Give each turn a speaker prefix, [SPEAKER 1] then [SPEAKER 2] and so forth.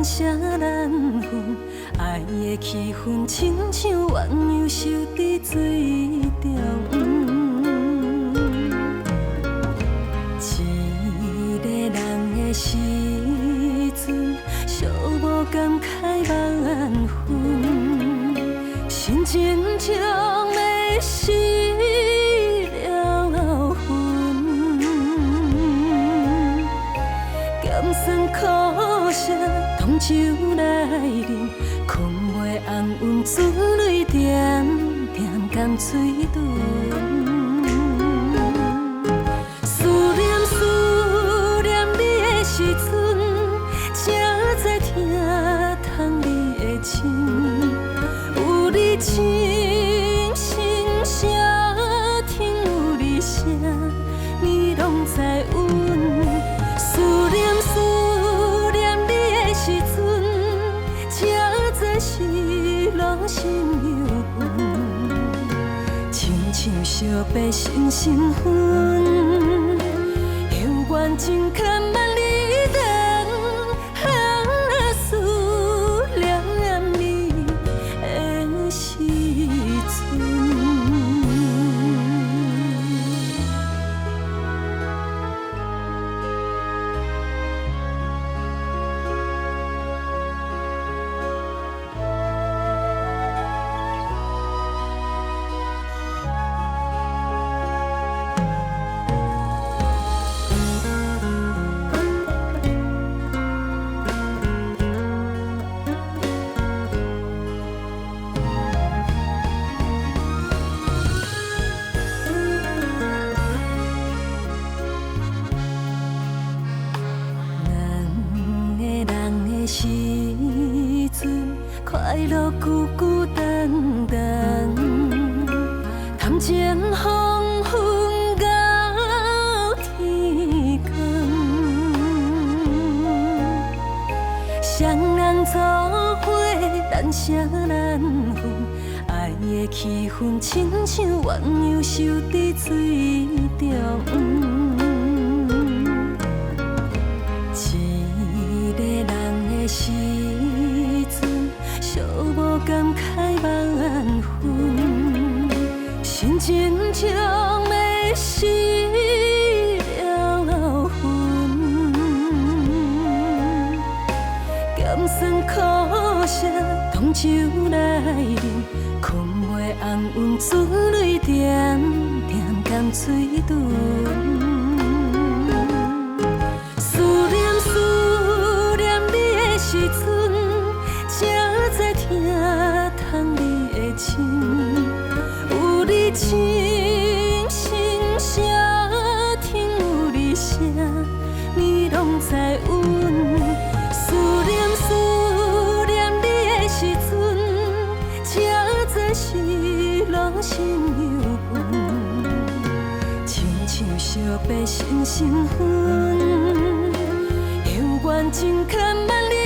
[SPEAKER 1] 难舍难分，爱的气氛亲像鸳鸯收伫水中。一个人的时阵，寂寞感慨万分，心情将要失了魂，咸酸苦涩同酒来饮，困袂安稳，珠泪点点甘嘴唇。思念你的时阵，才知听痛你的情，有你轻声声，听有你声，你拢知阮。思念你的时阵，才知是路心犹远，亲像相白心身份，犹原情牵万里长，思念你的时阵。时阵，快乐久久淡淡，谈情风云到天光。双人做伙，难舍难分，爱的气氛亲像鸳鸯收伫水中。时阵，寂寞感慨万分，心情将要失了魂，咸酸苦涩同酒来饮，困袂安稳，珠泪点点甘嘴唇。时阵，才知听痛你的情，有你轻声声，听有你声，你拢知阮。思念你的时阵，才知是路心犹远，亲像相白心身份，犹原情牵万里。